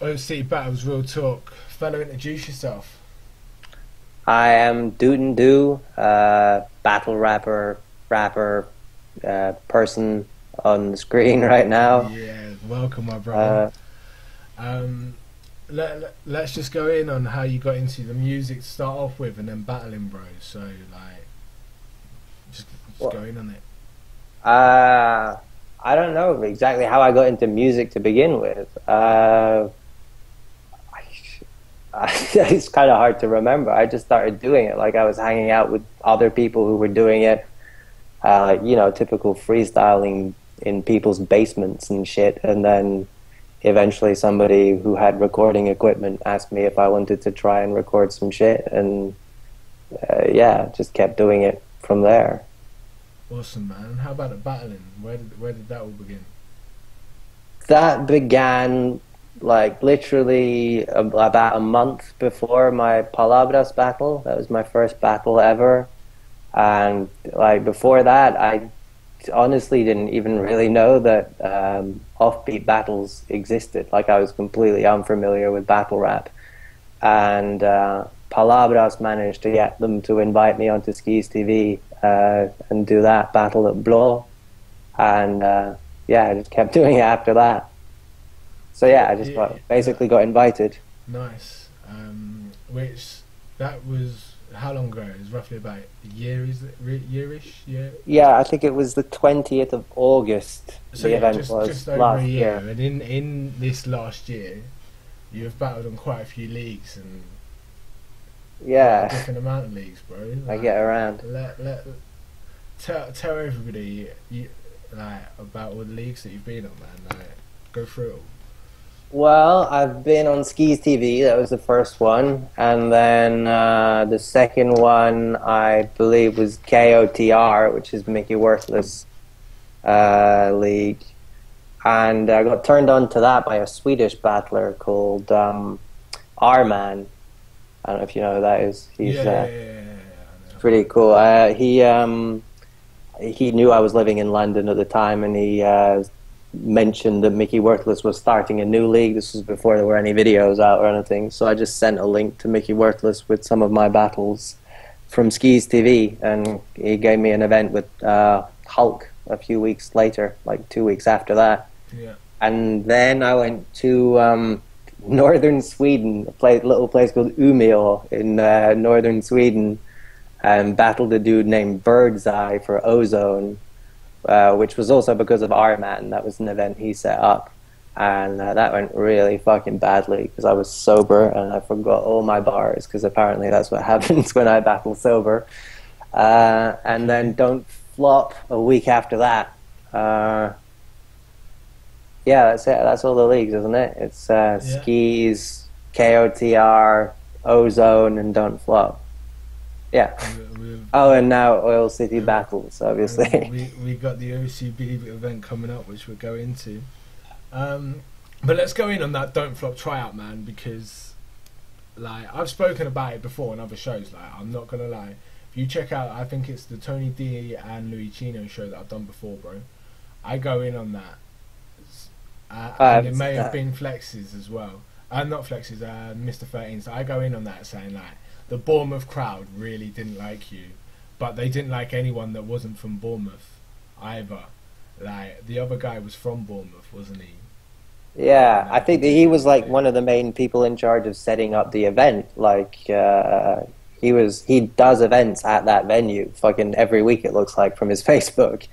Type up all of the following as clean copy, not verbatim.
OC Battles Real Talk. Fellow, introduce yourself. I am Doot N Doo, battle rapper, person on the screen right now. Yeah, welcome, my brother. Uh, Um, let's just go in on how you got into the music to start off with, and then battling, bro. So like, just go well, in on it. uh, I don't know exactly how I got into music to begin with. It's kind of hard to remember. I just started doing it. Like I was hanging out with other people who were doing it, typical freestyling in people's basements and shit. And then eventually somebody who had recording equipment asked me if I wanted to try and record some shit. And yeah, just kept doing it from there. Awesome, man. How about the battling? Where did that all begin? That began like literally about a month before my Palabras battle. That was my first battle ever. And like before that, I honestly didn't even really know that offbeat battles existed. Like I was completely unfamiliar with battle rap. And Palabras managed to get them to invite me onto Skis TV and do that battle at Blow. And yeah, I just kept doing it after that. So yeah, I just Yeah, basically got invited. nice. Which that was how long ago? It was roughly about a year, is it? Yearish, yeah. Yeah, I think it was the 20th of August. So The yeah, event just was over a last year. year. And in this last year, you have battled on quite a few leagues and quite a Yeah, different amount of leagues, bro. I get around. Tell everybody like about all the leagues that you've been on, man. Like, go through it all. Well, I've been on Skis TV, that was the first one. And then the second one, I believe, was KOTR, which is Mickey Worthless League. And I got turned on to that by a Swedish battler called R-Man. I don't know if you know who that is. He's Yeah, yeah, yeah, yeah, yeah, I know. pretty cool. He knew I was living in London at the time, and he mentioned that Mickey Worthless was starting a new league. This was before there were any videos out or anything. So I just sent a link to Mickey Worthless with some of my battles from Skis TV, and he gave me an event with Hulk a few weeks later, like 2 weeks after that. Yeah. And then I went to northern Sweden, little place called Umeå in northern Sweden, and battled a dude named Birdseye for Ozone, which was also because of R-Man. That was an event he set up. And that went really fucking badly because I was sober and I forgot all my bars because apparently that's what happens when I battle sober. And then Don't Flop a week after that. Yeah, that's it. That's all the leagues, isn't it? It's Yeah. Skis, KOTR, Ozone, and Don't Flop. Yeah. Oh, and now Oil City Battles, And obviously. we got the OCB event coming up, which we'll go into. But let's go in on that Don't Flop tryout, man, because like I've spoken about it before on other shows. Like I'm not gonna lie, if you check out, I think it's the Tony D and Louis Chino show that I've done before, bro. I go in on that, I and it haven't may seen have that. been Flexes as well. Not Flexes, Mr. 13. So I go in on that saying like the Bournemouth crowd really didn't like you, but they didn't like anyone that wasn't from Bournemouth either. Like the other guy was from Bournemouth, wasn't he? Yeah, I Like he think that he didn't was like like it. one of the main people in charge of setting up the event. Like he does events at that venue fucking every week it looks like from his Facebook.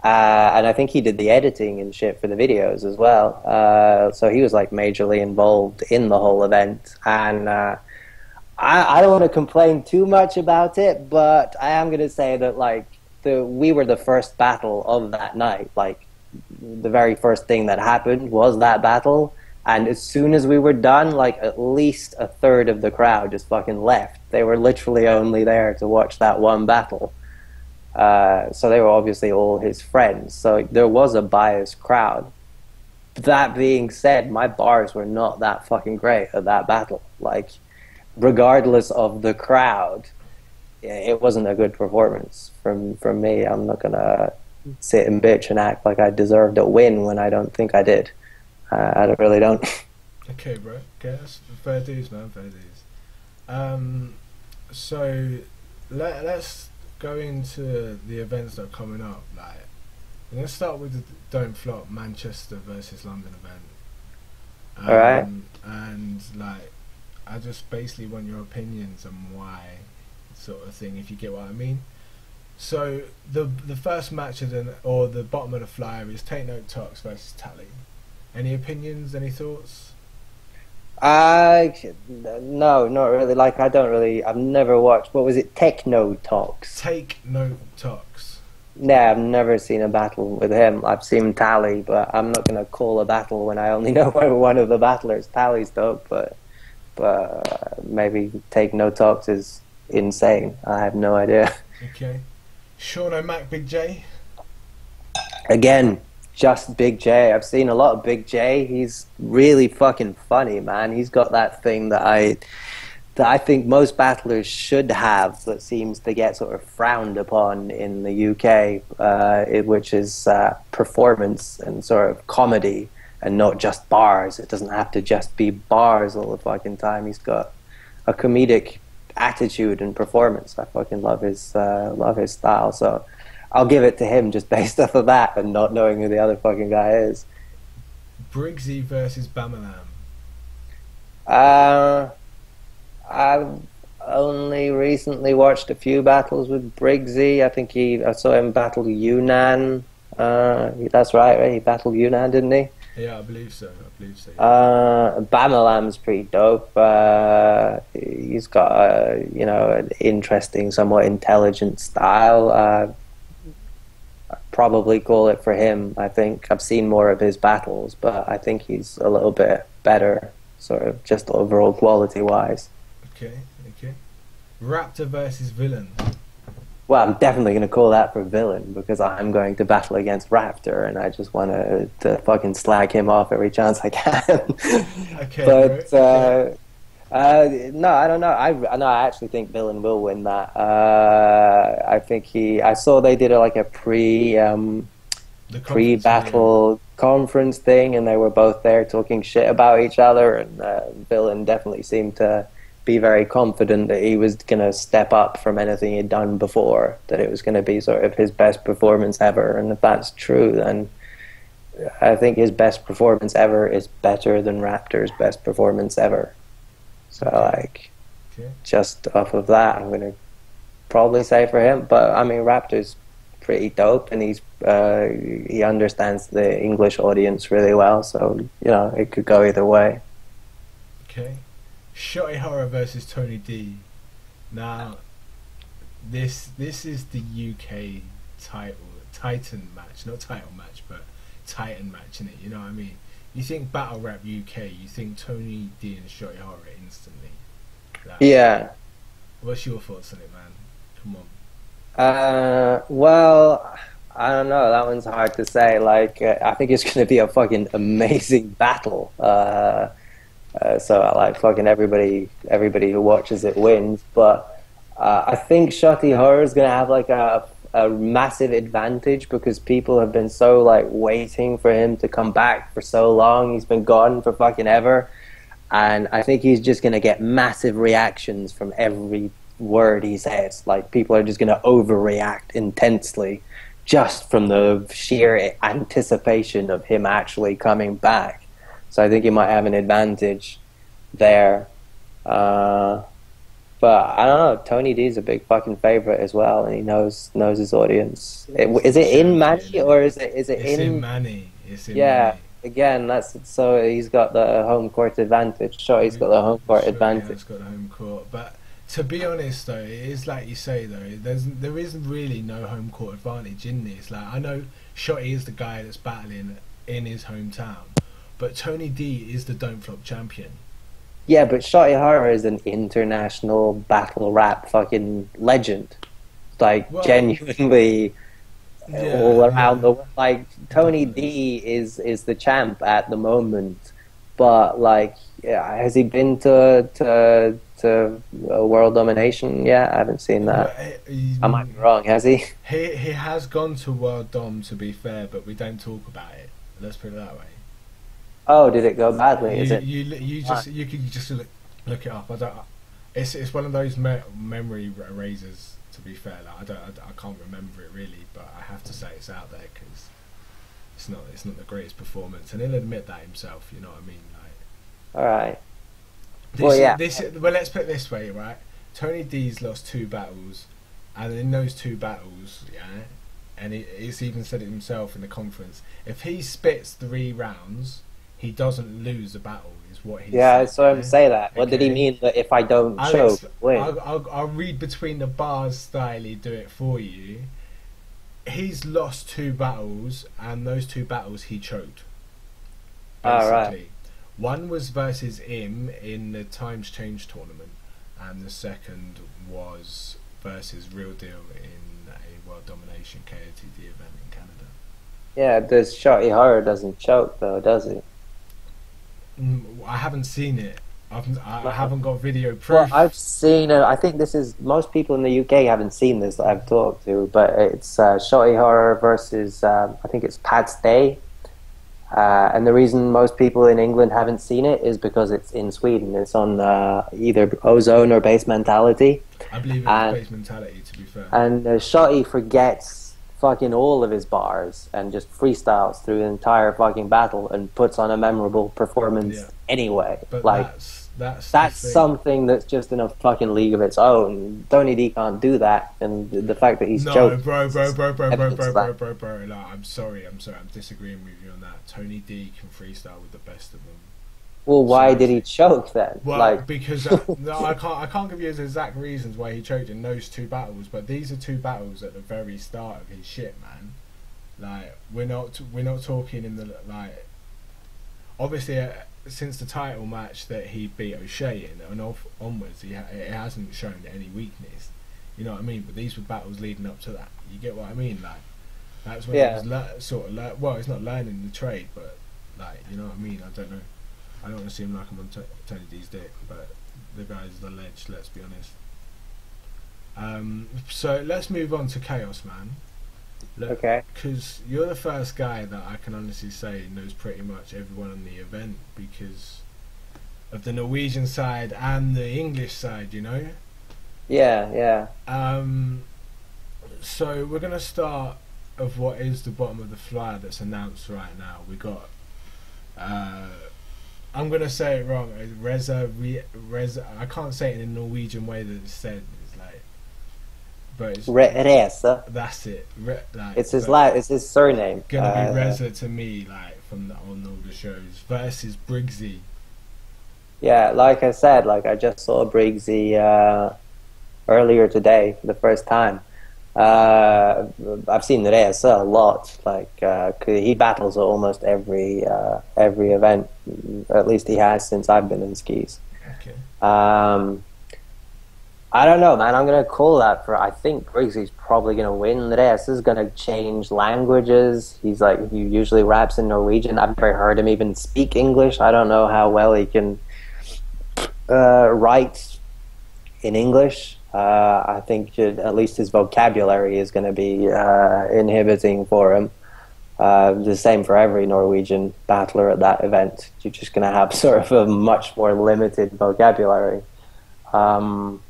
And I think he did the editing and shit for the videos as well. So he was like majorly involved in the whole event. And I don't want to complain too much about it, but I am going to say that like we were the first battle of that night. Like the very first thing that happened was that battle, and as soon as we were done, like at least a third of the crowd just fucking left. They were literally only there to watch that one battle. So they were obviously all his friends. So there was a biased crowd. That being said, my bars were not that fucking great at that battle. Like, regardless of the crowd, it wasn't a good performance from me. I'm not gonna sit and bitch and act like I deserved a win when I don't think I did. I really don't. Okay, bro. Okay, that's fair dues, man. Fair dues. Um, so let's go into the events that are coming up. Like, let's start with the Don't Flop Manchester versus London event. All right. And like, I just basically want your opinions on why, sort of thing. If you get what I mean. So the first match of the bottom of the flyer is Take Note Talks versus Tally. Any opinions? Any thoughts? No, not really. Like, I don't really. I've never watched. What was it? Techno Talks. Take Note Talks. Yeah, I've never seen a battle with him. I've seen Tally, but I'm not gonna call a battle when I only know one of the battlers. Tally's dope, but maybe Take No Talks is insane. I have no idea. Okay. Sean O'Mac, Big J. Again, just Big J. I've seen a lot of Big J. He's really fucking funny, man. He's got that thing that I think most battlers should have, that seems to get sort of frowned upon in the UK, which is performance and sort of comedy, and not just bars. It doesn't have to just be bars all the fucking time. He's got a comedic attitude and performance. I fucking love his style. So I'll give it to him just based off of that and not knowing who the other fucking guy is. Briggsy versus Bamalam. I've only recently watched a few battles with Briggsy. I saw him battle Yunnan. That's right? He battled Yunnan, didn't he? Yeah, I believe so. Yeah. Bamalam's pretty dope. He's got an interesting, somewhat intelligent style. I'd probably call it for him. I think I've seen more of his battles, but I think he's a little bit better, sort of just overall quality wise. Okay. Raptor versus Villain. Well, I'm definitely going to call that for Villain, because I'm going to battle against Raptor, and I just want to fucking slag him off every chance I can. Okay, but bro. no, I don't know. I actually think Villain will win that. I think I saw they did a pre-battle conference thing, and they were both there talking shit about each other, and Villain definitely seemed to be very confident that he was going to step up from anything he'd done before, that it was going to be sort of his best performance ever. And if that's true, then I think his best performance ever is better than Raptor's best performance ever. So, just off of that, I'm going to probably say for him. But, I mean, Raptor's pretty dope, and he understands the English audience really well, so, it could go either way. Okay. Shotty Horror versus Tony D. Now, this is the UK Titan match, not title match, but Titan match, innit? You know what I mean? You think Battle Rap UK, you think Tony D and Shotty Horror instantly. Yeah. What's your thoughts on it, man? Come on. Well, I don't know. That one's hard to say. Like, I think it's going to be a fucking amazing battle. So like fucking everybody who watches it wins. But I think Shotty Horror is gonna have like a massive advantage, because people have been so like waiting for him to come back for so long. He's been gone for fucking ever, and I think he's just gonna get massive reactions from every word he says. Like, people are just gonna overreact intensely just from the sheer anticipation of him actually coming back. So I think he might have an advantage there. But I don't know. Tony D's a big fucking favorite as well, and he knows his audience. Is it in Manny, or is it it's in Manny? It's in Manny. Again, so he's got the home court advantage. Sure, he's got the home court advantage. He's got the home court, but to be honest though, it is like you say though. There isn't really no home court advantage in this. Like, I know Shotty is the guy that's battling in his hometown, but Tony D is the Don't Flop champion. Yeah, but Shotty Horror is an international battle rap fucking legend. Like, genuinely all around the world. Like, Tony D is the champ at the moment. But, like, has he been to world domination yet? I haven't seen that. I might be wrong, has he? He has gone to World Dom, to be fair, but we don't talk about it. Let's put it that way. Oh, did it go badly? Is it? You could just look it up. I don't. It's one of those memory erasers. To be fair, like, I can't remember it really, but I have to say it's out there because it's not the greatest performance, and he'll admit that himself. You know what I mean? Like, All right. Well, let's put it this way, right? Tony D's lost 2 battles, and in those 2 battles, yeah, and he's even said it himself in the conference. If he spits 3 rounds, he doesn't lose a battle. Is what he Yeah, I said, saw him yeah? say that. What did he Okay. mean that if I don't choke, win? I'll read between the bars style, do it for you. He's lost 2 battles, and those 2 battles he choked. All Basically, right. one was versus him in the Times Change tournament, and the second was versus Real Deal in a World Domination KOTD event in Canada. Yeah, this Shotty Horror doesn't choke though, does he? I haven't seen it. I No. haven't got video Well, proof. I've seen it. I think this is most people in the UK haven't seen this that I've talked to, but it's Shotty Horror versus I think it's Pat Stay. And the reason most people in England haven't seen it is because it's in Sweden. It's on either Ozone or Base Mentality. I believe it was Base Mentality, to be fair. And Shotty forgets fucking all of his bars and just freestyles through the entire fucking battle and puts on a memorable performance anyway. But like that's something that's just in a fucking league of its own. Tony D can't do that, and the fact that he's no, choked. bro. Like, I'm sorry. I'm disagreeing with you on that. Tony D can freestyle with the best of them. Well, why did he choke then? Well, because no, I can't give you the exact reasons why he choked in those 2 battles, but these are 2 battles at the very start of his shit, man. Like we're not talking in the like. Obviously, since the title match that he beat O'Shea in and onwards, it hasn't shown any weakness. You know what I mean? But these were battles leading up to that. You get what I mean? Like that's when he was well, it's not learning the trade, but like you know what I mean? I don't know. I don't want to seem like I'm on Tony D's dick, but the guy's the ledge, let's be honest. So let's move on to Chaos, man. Look, Okay. because you're the first guy that I can honestly say knows pretty much everyone on the event because of the Norwegian side and the English side, you know? Yeah. So we're going to start of what is the bottom of the flyer that's announced right now. We got... I'm gonna say it wrong. Reza. I can't say it in a Norwegian way that it's said. It's like, but it's Reza. that's it. It's his surname. Gonna be Reza to me, like on all the shows versus Briggsy. Yeah, like I said, like I just saw Briggsy earlier today for the first time. I've seen Reza a lot. Like he battles at almost every event. At least he has since I've been in skis. Okay. I don't know, man. I'm gonna call that for. I think Briggsy's probably gonna win. Reza's gonna change languages. He usually raps in Norwegian. I've never heard him even speak English. I don't know how well he can write in English. I think at least his vocabulary is going to be inhibiting for him. The same for every Norwegian battler at that event. You're just going to have sort of a much more limited vocabulary. Rez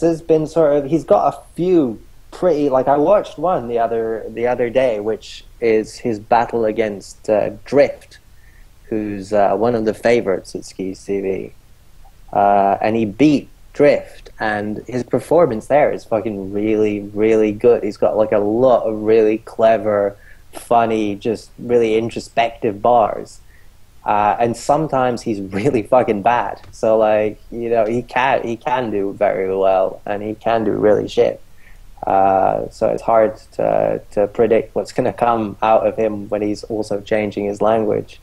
has been he's got a few pretty, like I watched one the other day, which is his battle against Drift, who's one of the favorites at Skis TV. And he beat Drift, and his performance there is fucking really, really good. He's got like a lot of really clever, funny, just really introspective bars. And sometimes he's really fucking bad. So like, you know, he can do very well, and he can do really shit. So it's hard to predict what's going to come out of him when he's also changing his language.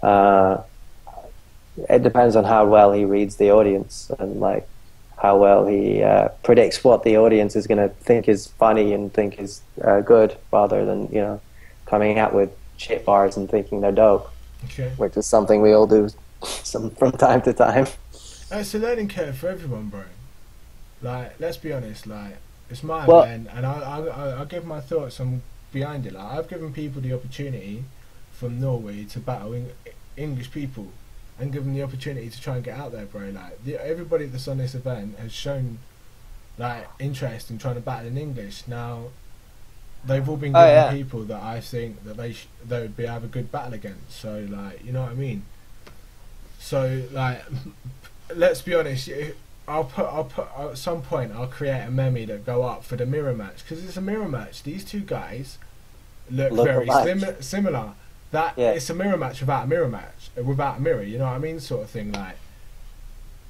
It depends on how well he reads the audience and like how well he predicts what the audience is going to think is funny and think is good, rather than, you know, coming out with shit bars and thinking they're dope. Okay. Which is something we all do from time to time. It's a learning curve for everyone, bro. Like, let's be honest. Like, it's my event, and I'll give my thoughts on behind it. Like, I've given people the opportunity from Norway to battle English people and give them the opportunity to try and get out there, bro. Like everybody that's on this event has shown like interest in trying to battle in English. Now they've all been given people that I think that they would be have a good battle against. So like, you know what I mean? So like, let's be honest. I'll put at some point I'll create a meme that go up for the mirror match, because it's a mirror match. These two guys look very similar. It's a mirror match without a mirror match, without a mirror. You know what I mean, sort of thing. Like,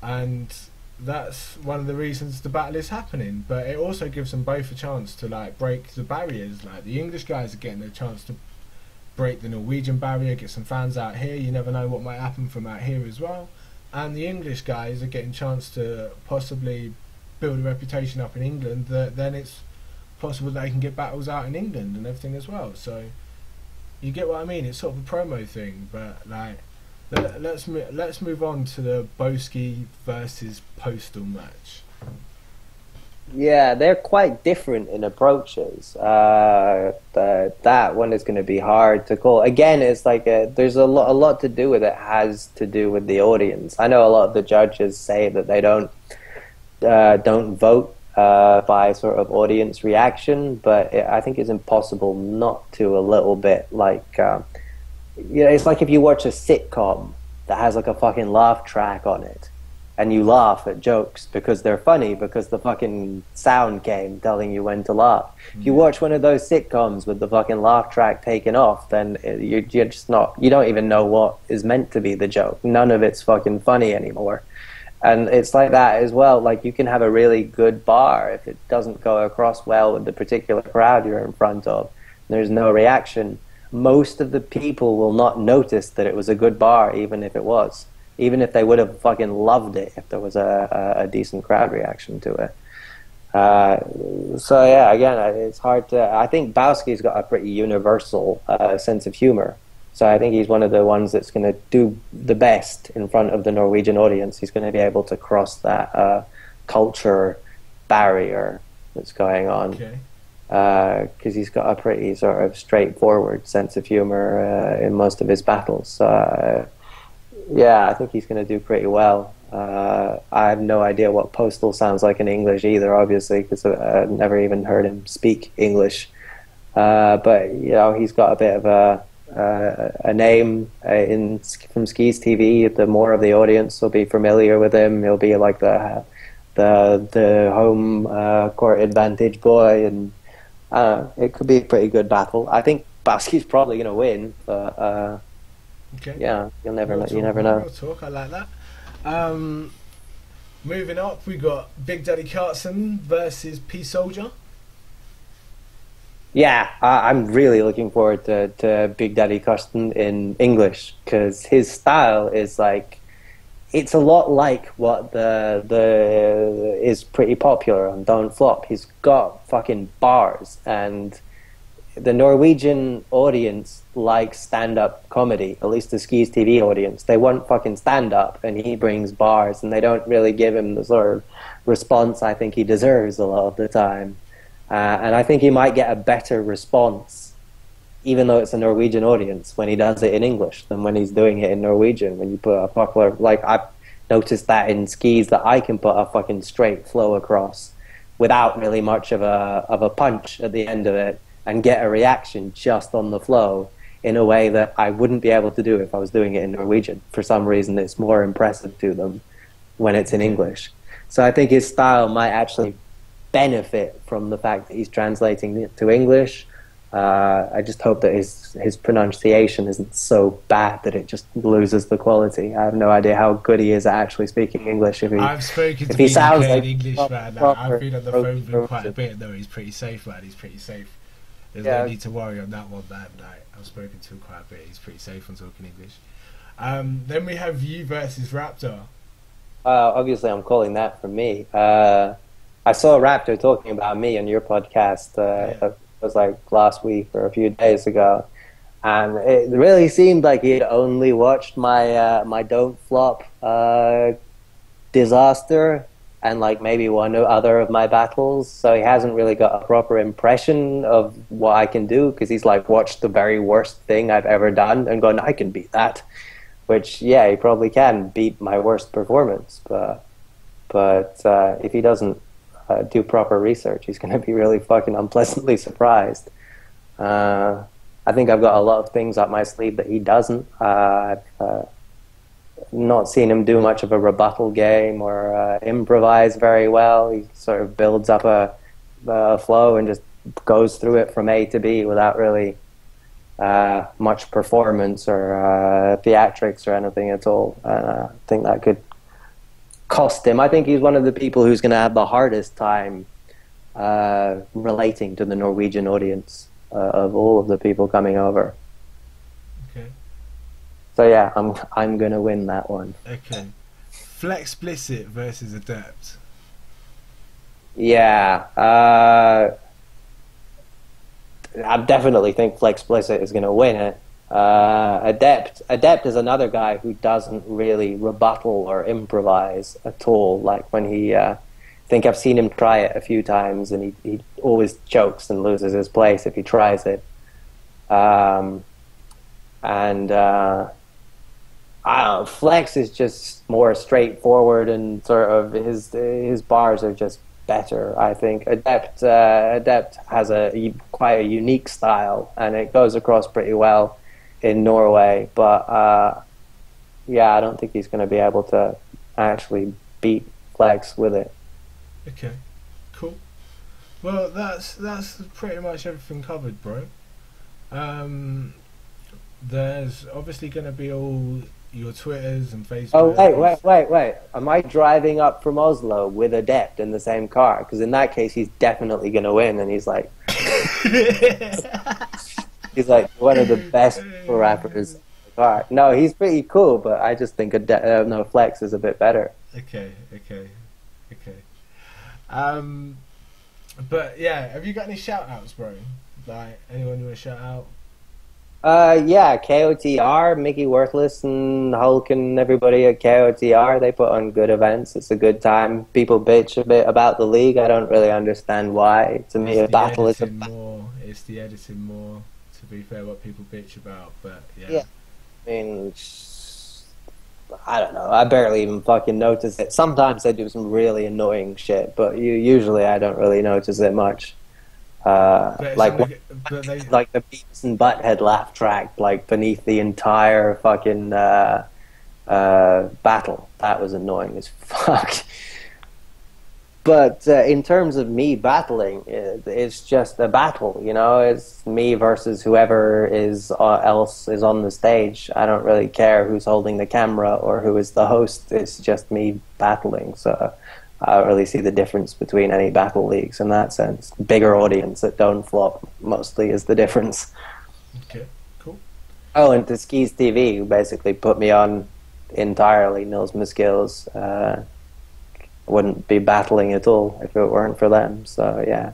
and that's one of the reasons the battle is happening. But it also gives them both a chance to like break the barriers. Like the English guys are getting a chance to break the Norwegian barrier, get some fans out here. You never know what might happen from out here as well. And the English guys are getting a chance to possibly build a reputation up in England, that then it's possible they can get battles out in England and everything as well. So you get what I mean? It's sort of a promo thing, but like let's move on to the Boski versus Postal match. Yeah, they're quite different in approaches. That one is going to be hard to call. Again, it's like there's a lot to do with it. Has to do with the audience. I know a lot of the judges say that they don't vote by sort of audience reaction, but I think it's impossible not to a little bit. Like, it's like if you watch a sitcom that has like a fucking laugh track on it, and you laugh at jokes because they're funny, because the fucking sound came telling you when to laugh. If you watch one of those sitcoms with the fucking laugh track taken off, then you're just not, you don't even know what is meant to be the joke. None of it's fucking funny anymore. And it's like that as well. Like, you can have a really good bar, if it doesn't go across well with the particular crowd you're in front of, there's no reaction, most of the people will not notice that it was a good bar, even if it was. Even if they would have fucking loved it if there was a decent crowd reaction to it. So yeah, again, it's hard to... I think Bowski's got a pretty universal sense of humor. So I think he's one of the ones that's going to do the best in front of the Norwegian audience. He's going to be able to cross that culture barrier that's going on. Okay. Because he's got a pretty sort of straightforward sense of humor in most of his battles. So... yeah, I think he's going to do pretty well. I have no idea what Postal sounds like in English either, obviously, because I've never even heard him speak English. But, you know, he's got a bit of a name from Skis TV. The more of the audience will be familiar with him. He'll be like the home court advantage boy, and it could be a pretty good battle. I think Bowski's probably going to win, but... okay. yeah, you never know. Real talk, I like that. Moving up, we got Big Daddy Carson versus P Soldier. Yeah, I'm really looking forward to Big Daddy Carson in English, because his style is like, it's a lot like what the is pretty popular on Don't Flop. He's got fucking bars, and the Norwegian audience likes stand-up comedy, at least the Skis TV audience. They want fucking stand-up, and he brings bars, and they don't really give him the sort of response I think he deserves a lot of the time. And I think he might get a better response, even though it's a Norwegian audience, when he does it in English than when he's doing it in Norwegian. When you put a popular... like, I've noticed that in Skis, that I can put a fucking straight flow across without really much of a punch at the end of it, and get a reaction just on the flow in a way that I wouldn't be able to do if I was doing it in Norwegian. For some reason, it's more impressive to them when it's in English. So I think his style might actually benefit from the fact that he's translating it to English. I just hope that his pronunciation isn't so bad that it just loses the quality. I have no idea how good he is at actually speaking English. I've spoken to people like English, man. I've been on the phone with him quite a bit, though. He's pretty safe, man. He's pretty safe. There's no need to worry on that one, man. Like, I've spoken to him quite a bit. He's pretty safe on talking English. Then we have you versus Raptor. Obviously, I'm calling that for me. I saw Raptor talking about me on your podcast. It was like last week or a few days ago, and it really seemed like he'd only watched my Don't Flop disaster, and like maybe one or other of my battles. So he hasn't really got a proper impression of what I can do, because he's like watched the very worst thing I've ever done and gone, I can beat that. Which, yeah, he probably can beat my worst performance, but if he doesn't do proper research, he's going to be really fucking unpleasantly surprised. I think I've got a lot of things up my sleeve that he doesn't. I've not seen him do much of a rebuttal game or improvise very well. He sort of builds up a flow and just goes through it from A to B without really much performance or theatrics or anything at all. I think that could cost him. I think he's one of the people who's going to have the hardest time relating to the Norwegian audience of all of the people coming over. Okay. So yeah, I'm going to win that one. Okay. Flexplicit versus Adept. Yeah. I definitely think Flexplicit is going to win it. Adept is another guy who doesn't really rebuttal or improvise at all. Like when he, I think I've seen him try it a few times, and he always chokes and loses his place if he tries it. I don't know, Flex is just more straightforward, and sort of his bars are just better, I think. Adept has quite a unique style, and it goes across pretty well in Norway, but yeah, I don't think he's going to be able to actually beat Flex with it. Okay, cool. Well, that's pretty much everything covered, bro. There's obviously going to be all your Twitters and Facebook. Oh, wait. Am I driving up from Oslo with Adept in the same car? Because in that case, he's definitely going to win, and he's like... he's like one of the best rappers in the car. No, he's pretty cool, but I just think Flex is a bit better. Okay. But yeah, have you got any shout outs, bro? Like, anyone you want to shout out? Yeah, KOTR, Mickey Worthless and Hulk and everybody at KOTR, they put on good events. It's a good time. People bitch a bit about the league. I don't really understand why. To me, a battle is a battle. It's the editing more, to be fair, what people bitch about, but yeah. I mean, I don't know. I barely even fucking notice it. Sometimes they do some really annoying shit, but usually I don't really notice it much. Like the Beavis and Butthead laugh track, like beneath the entire fucking battle. That was annoying as fuck. But in terms of me battling, it's just a battle, you know. It's me versus whoever else is on the stage. I don't really care who's holding the camera or who is the host. It's just me battling. So I don't really see the difference between any battle leagues in that sense. Bigger audience that don't flop mostly is the difference. Okay, cool. Oh, and to Skis TV, who basically put me on entirely, Nils Muskills, wouldn't be battling at all if it weren't for them. So yeah,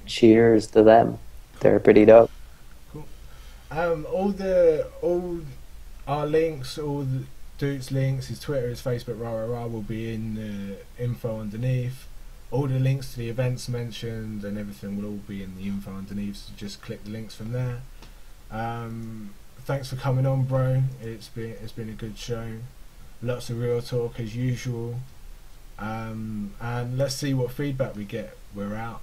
cheers to them. They're pretty dope. Cool. All our links, all the Doot's links, his Twitter, his Facebook, will be in the info underneath. All the links to the events mentioned and everything will all be in the info underneath, so just click the links from there. Thanks for coming on, bro. It's been a good show. Lots of real talk as usual. And let's see what feedback we get. We're out.